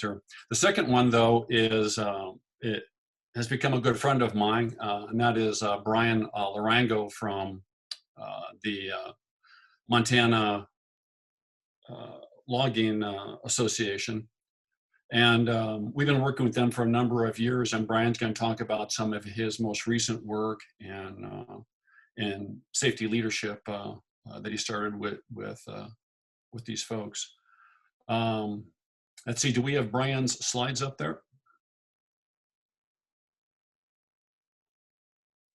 director. The second one, though, is it has become a good friend of mine, and that is Bryan Lorengo from the Montana Logging Association. And we've been working with them for a number of years, and Bryan's going to talk about some of his most recent work and safety leadership that he started with these folks. Let's see, do we have Bryan's slides up there?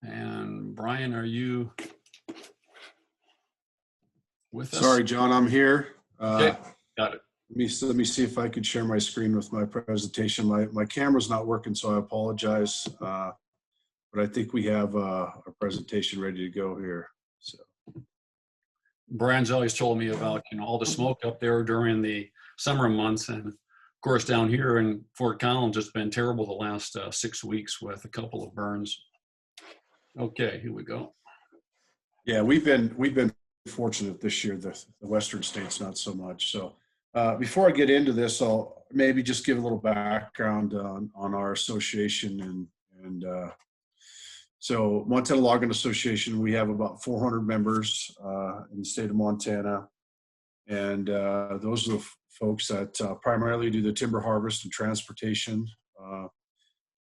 And Bryan, are you with us? Sorry, John, I'm here. Okay, got it. Let me see if I could share my screen with my presentation. My camera's not working, so I apologize. But I think we have a presentation ready to go here. So Bryan's always told me about all the smoke up there during the summer months, and of course down here in Fort Collins, it's been terrible the last 6 weeks with a couple of burns. Okay, here we go. Yeah, we've been fortunate this year. The western states not so much. So before I get into this, I'll maybe just give a little background on our association and so Montana Logging Association, we have about 400 members in the state of Montana, and those are the folks that primarily do the timber harvest and transportation.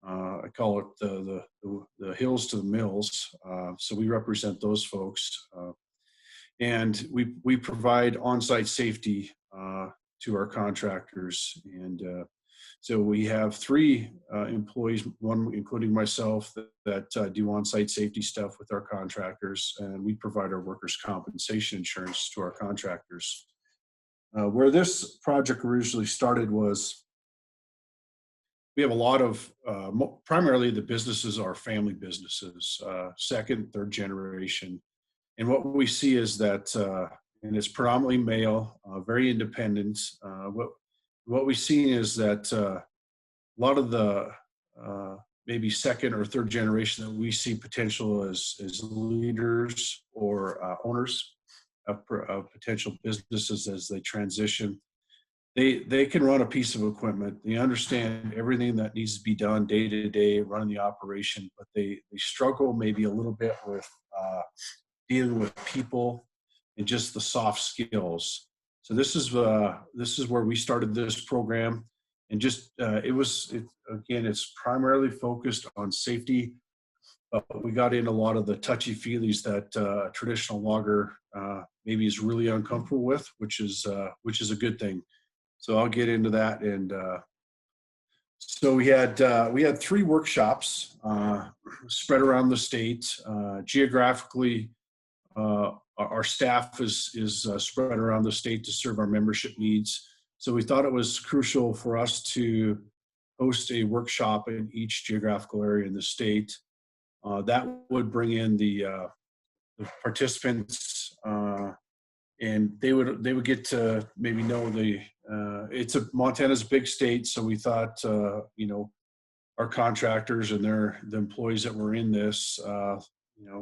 I call it the hills to the mills. So we represent those folks, and we provide on-site safety to our contractors. And so we have 3 employees, one including myself, that do on-site safety stuff with our contractors, and we provide our workers' compensation insurance to our contractors. Where this project originally started was we have a lot of, primarily the businesses are family businesses, second, third generation. And what we see is that, and it's predominantly male, very independent. What we've seen is that a lot of the maybe second or third generation that we see potential as leaders or owners of potential businesses as they transition, they can run a piece of equipment. They understand everything that needs to be done day to day, running the operation, but they struggle maybe a little bit with dealing with people and just the soft skills. So this is where we started this program, and just again, it's primarily focused on safety. But we got in a lot of the touchy-feelies that a traditional logger maybe is really uncomfortable with, which is a good thing. So I'll get into that. And so we had 3 workshops spread around the state. Geographically, our staff is spread around the state to serve our membership needs. So we thought it was crucial for us to host a workshop in each geographical area in the state. That would bring in the participants, and they would get to maybe know Montana's a big state, so we thought our contractors and the employees that were in this,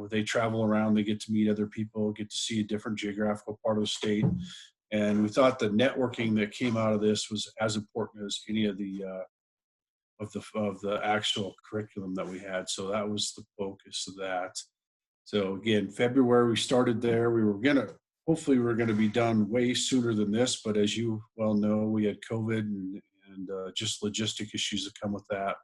they travel around, they get to meet other people, get to see a different geographical part of the state, and we thought the networking that came out of this was as important as any of the actual curriculum that we had. So that was the focus of that. So again, February we started there. Hopefully we were gonna be done way sooner than this, but as you well know, we had COVID and just logistic issues that come with that.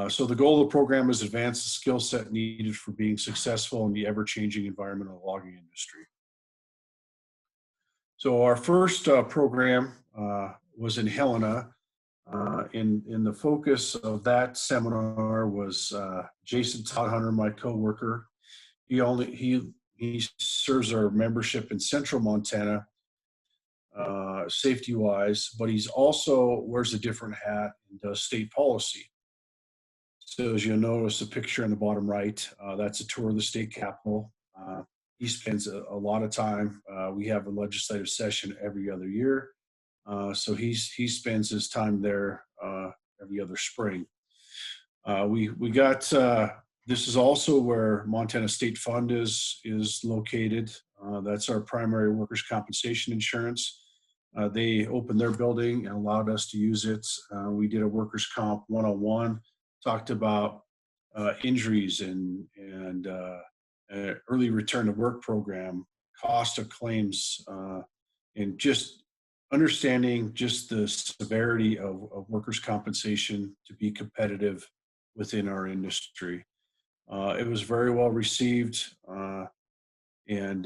So the goal of the program is advance the skill set needed for being successful in the ever-changing environment of the logging industry. So our first program was in Helena. In the focus of that seminar was Jason Todd-Hunter, my coworker. He serves our membership in Central Montana, safety-wise, but he's also wears a different hat and does state policy. So as you'll notice the picture in the bottom right, that's a tour of the state capitol. He spends a lot of time. We have a legislative session every other year. So he spends his time there every other spring. We got this is also where Montana State Fund is located. That's our primary workers' compensation insurance. They opened their building and allowed us to use it. We did a workers' comp 101, talked about injuries and early return to work program, cost of claims, and just understanding just the severity of workers' compensation to be competitive within our industry. It was very well received, and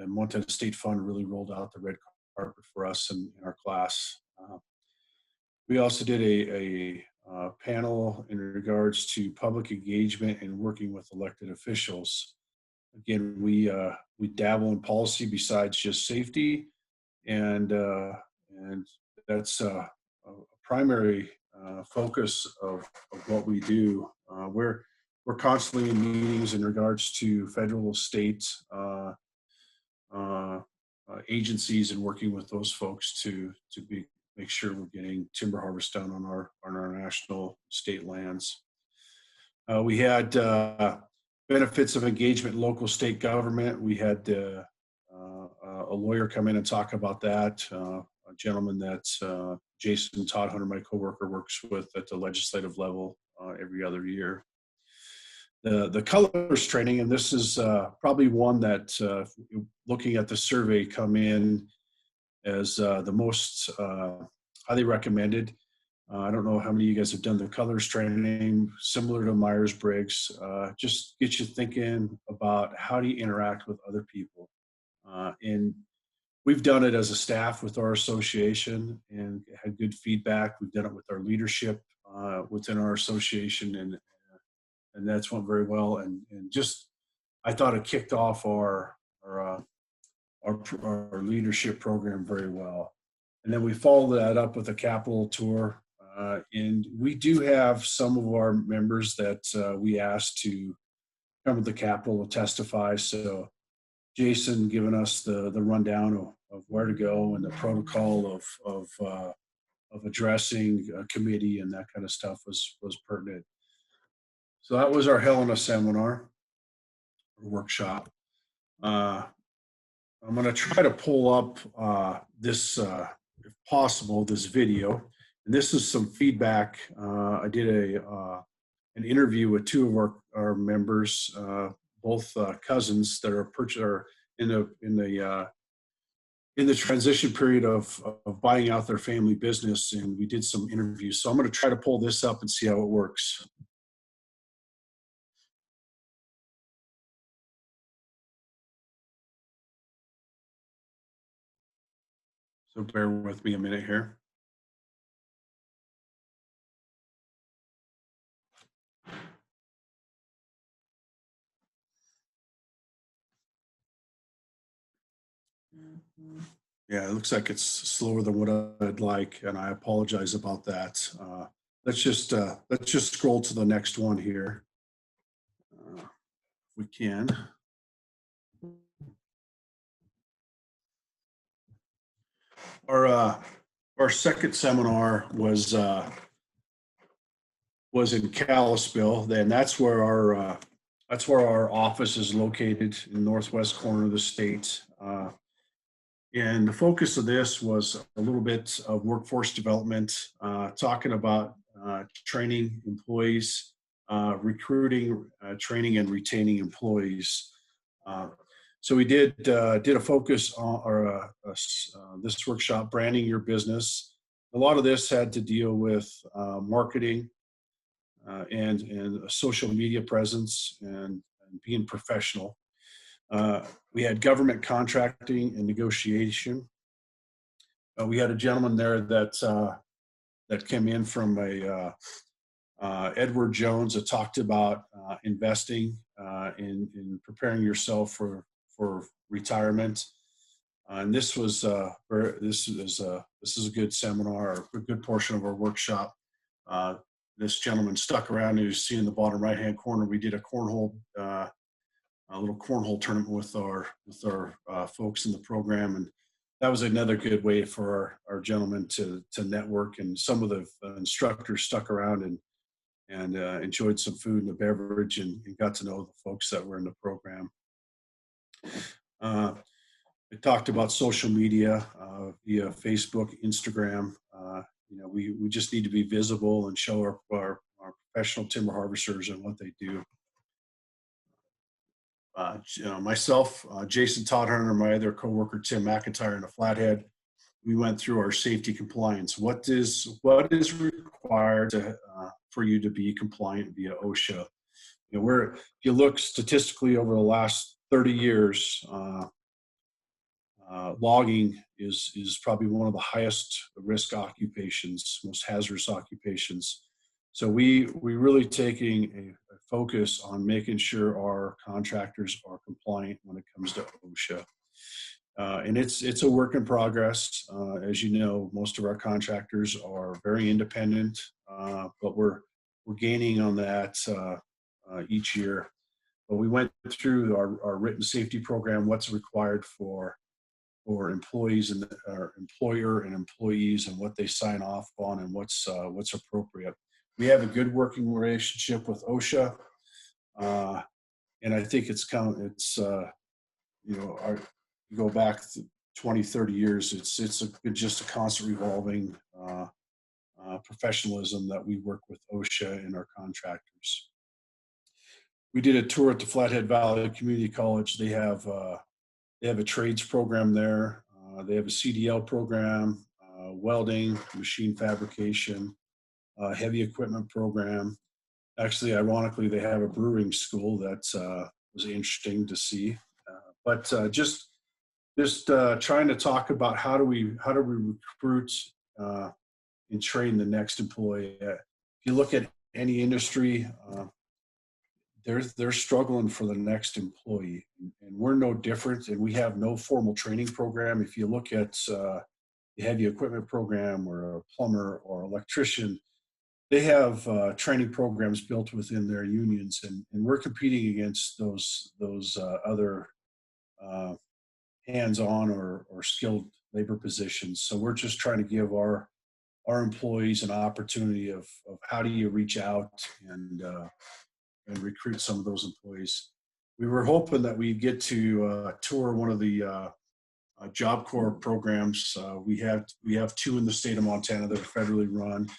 Montana State Fund really rolled out the red carpet for us in our class. We also did a panel in regards to public engagement and working with elected officials. Again, we dabble in policy besides just safety, and that's a primary focus of what we do. We're constantly in meetings in regards to federal, state agencies, and working with those folks to make sure we're getting timber harvest done on our national state lands. We had benefits of engagement in local state government. We had a lawyer come in and talk about that. A gentleman that Jason Todd Hunter, my coworker, works with at the legislative level every other year. The colors training, and this is probably one that, looking at the survey, come in as the most highly recommended. I don't know how many of you guys have done the colors training, similar to Myers-Briggs. Just get you thinking about how do you interact with other people. And we've done it as a staff with our association and had good feedback. We've done it with our leadership within our association, and that's went very well. And just, I thought it kicked off our leadership program very well. And then we followed that up with a Capitol tour. And we do have some of our members that we asked to come to the Capitol to testify. So Jason giving us the rundown of where to go and the protocol of addressing a committee and that kind of stuff was pertinent. So that was our Helena seminar or workshop. I'm going to try to pull up this, if possible, this video. And this is some feedback. I did an interview with two of our members, both cousins that are in the transition period of buying out their family business, and we did some interviews. So I'm going to try to pull this up and see how it works. So bear with me a minute here. Yeah, it looks like it's slower than what I'd like, and I apologize about that. Let's just scroll to the next one here, if we can. Our second seminar was in Kalispell, and that's where our office is located in the northwest corner of the state. And the focus of this was a little bit of workforce development, talking about training employees, recruiting, training, and retaining employees. So we did a focus on this workshop, branding your business. A lot of this had to deal with marketing and a social media presence and being professional. We had government contracting and negotiation. We had a gentleman there that came in from Edward Jones that talked about investing in preparing yourself for retirement. And this is a good seminar, a good portion of our workshop. This gentleman stuck around. You see in the bottom right-hand corner, we did a little cornhole tournament with our folks in the program, and that was another good way for our gentlemen to network. And some of the instructors stuck around and enjoyed some food and a beverage and got to know the folks that were in the program. I talked about social media via Facebook, Instagram. We just need to be visible and show our professional timber harvesters and what they do. Myself, Jason Todhunter, my other coworker, Tim McIntyre in a Flathead, we went through our safety compliance. What is required for you to be compliant via OSHA? If you look statistically over the last 30 years, logging is probably one of the highest risk occupations, most hazardous occupations. So we really taking a focus on making sure our contractors are compliant when it comes to OSHA. And it's a work in progress. As you know, most of our contractors are very independent, but we're gaining on that each year. But we went through our written safety program, what's required for employees and our employer and employees, and what they sign off on, and what's appropriate. We have a good working relationship with OSHA, and I think you go back 20, 30 years, it's just a constant revolving professionalism that we work with OSHA and our contractors. We did a tour at the Flathead Valley Community College. They have a trades program there. They have a CDL program, welding, machine fabrication, heavy equipment program. Actually, ironically, they have a brewing school that was interesting to see. But just trying to talk about how do we recruit and train the next employee. If you look at any industry, they're struggling for the next employee, and we're no different. And we have no formal training program. If you look at the heavy equipment program, or a plumber or electrician, they have training programs built within their unions, and we're competing against those other hands-on or skilled labor positions. So we're just trying to give our employees an opportunity of how do you reach out and recruit some of those employees. We were hoping that we'd get to tour one of the Job Corps programs. We have two in the state of Montana that are federally run.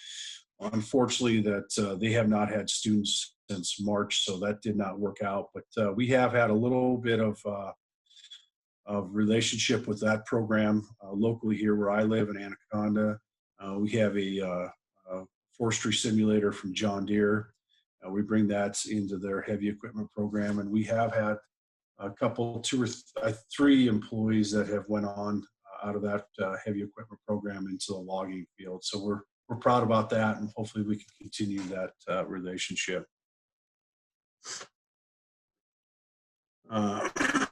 Unfortunately, that they have not had students since March, so that did not work out. But we have had a little bit of relationship with that program locally here where I live in Anaconda. We have a forestry simulator from John Deere. We bring that into their heavy equipment program, and we have had a couple, 2 or 3 employees that have went on out of that heavy equipment program into the logging field. So we're proud about that, and hopefully we can continue that relationship. The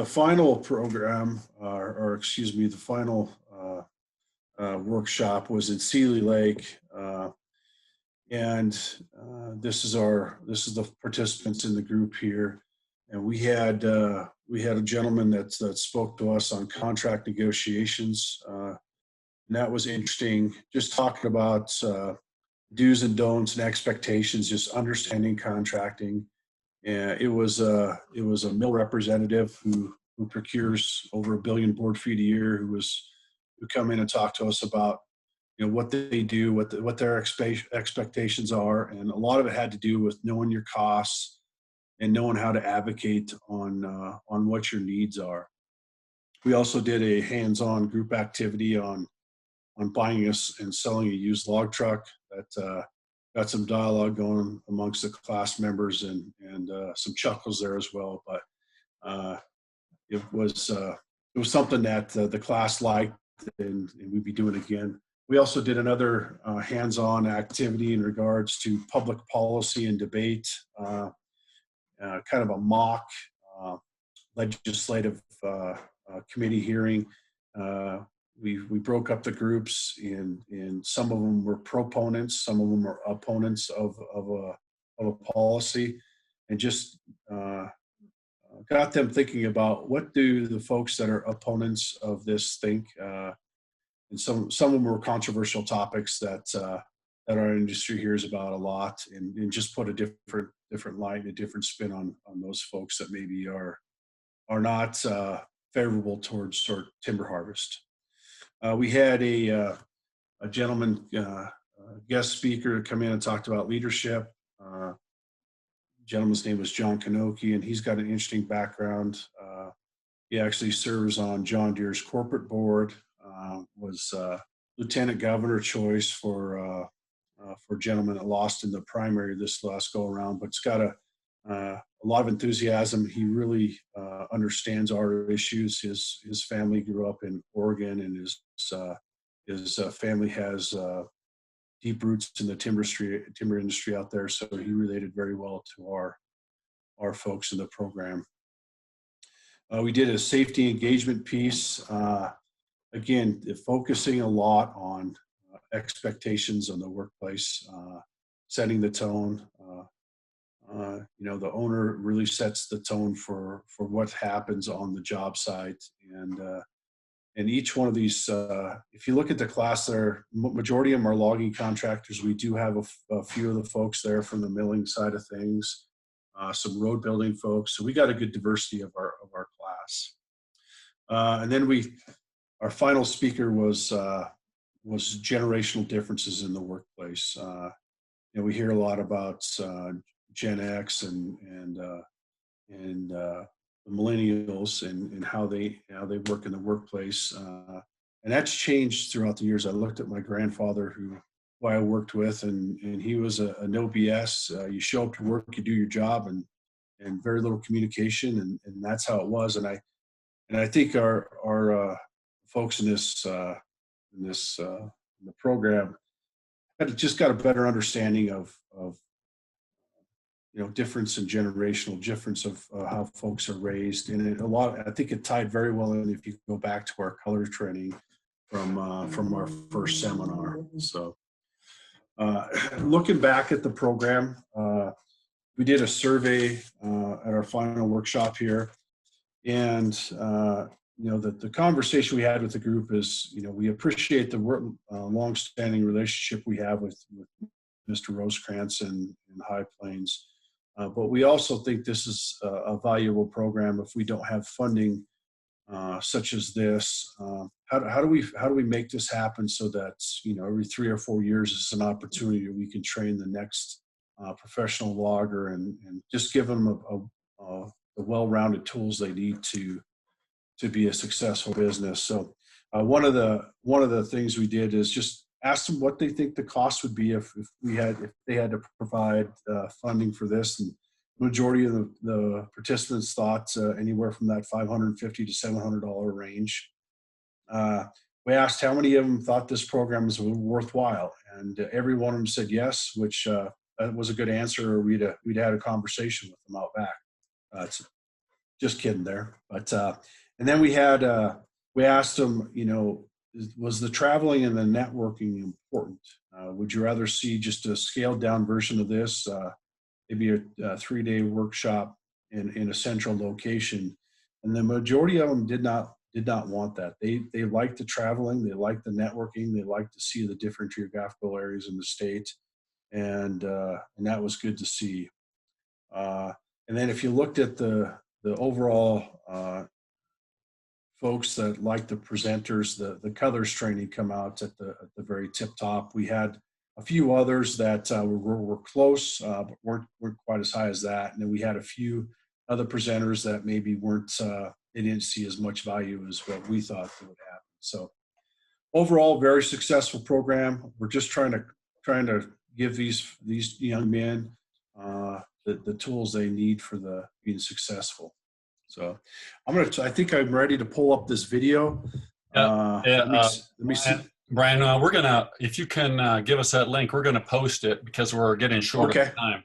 final program, the final workshop was in Seeley Lake, and this is the participants in the group here, and we had a gentleman that spoke to us on contract negotiations, and that was interesting. Just talking about do's and don'ts and expectations, just understanding contracting. And it was a mill representative who procures over 1 billion board feet a year, who come in and talk to us about what they do, what their expectations are, and a lot of it had to do with knowing your costs and knowing how to advocate on what your needs are. We also did a hands-on group activity on buying us and selling a used log truck that got some dialogue going amongst the class members and some chuckles there as well. But it was something that the class liked, and we'd be doing again. We also did another hands-on activity in regards to public policy and debate, kind of a mock legislative committee hearing. We broke up the groups, and some of them were proponents, some of them were opponents of a policy, and just got them thinking about what do the folks that are opponents of this think. And some of them were controversial topics that our industry hears about a lot, and just put a different light, a different spin on those folks that maybe are not favorable towards timber harvest. We had a gentleman, guest speaker, come in and talked about leadership. Gentleman's name was John Kanoki, and he's got an interesting background. He actually serves on John Deere's corporate board, was lieutenant governor choice for a gentleman that lost in the primary this last go around, but it's got a lot of enthusiasm. He really understands our issues. His family grew up in Oregon, and his family has deep roots in the timber industry out there. So he related very well to our folks in the program. We did a safety engagement piece. Again, focusing a lot on expectations on the workplace, setting the tone. The owner really sets the tone for what happens on the job site, and each one of these, if you look at the class there, majority of them are logging contractors. We do have a few of the folks there from the milling side of things, some road building folks. So we got a good diversity of our class. And then our final speaker was generational differences in the workplace. We hear a lot about Gen X and the millennials and how they work in the workplace, and that's changed throughout the years. I looked at my grandfather, who I worked with, and he was a no BS. You show up to work, you do your job, and very little communication, and that's how it was. And I think our folks in the program just got a better understanding of difference in generational difference of how folks are raised. And I think it tied very well in if you go back to our color training from our first seminar. So looking back at the program, we did a survey at our final workshop here. And, the conversation we had with the group is, we appreciate the long-standing relationship we have with Mr. Rosecrans and High Plains. But we also think this is a valuable program. If we don't have funding such as this, how do we make this happen so that every 3 or 4 years is an opportunity we can train the next professional logger and just give them the well-rounded tools they need to be a successful business. So one of the things we did is just ask them what they think the cost would be if they had to provide funding for this. And the majority of the participants thought anywhere from that $550 to $700 range. We asked how many of them thought this program was worthwhile, and every one of them said yes, which was a good answer, or we'd had a conversation with them out back. Just kidding there. But and then we asked them, was the traveling and the networking important? Would you rather see just a scaled down version of this, maybe a 3-day workshop in a central location? And the majority of them did not want that. They liked the traveling, they liked the networking, they liked to see the different geographical areas in the state, and that was good to see. And then if you looked at the overall folks that like the presenters, the colors training come out at the very tip top. We had a few others that were close, but weren't quite as high as that. And then we had a few other presenters that maybe they didn't see as much value as what we thought would happen. So overall, very successful program. We're just trying to give these young men the tools they need for being successful. So I think I'm ready to pull up this video. Let me see. Bryan, if you can give us that link, we're going to post it because we're getting short of time.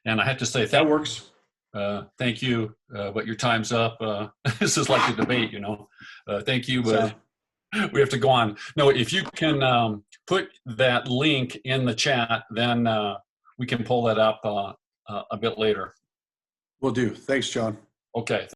And I have to say, that works. Thank you, but your time's up. This is like a debate, thank you, but we have to go on. No, if you can put that link in the chat, then we can pull that up a bit later. Will do. Thanks, John. Okay.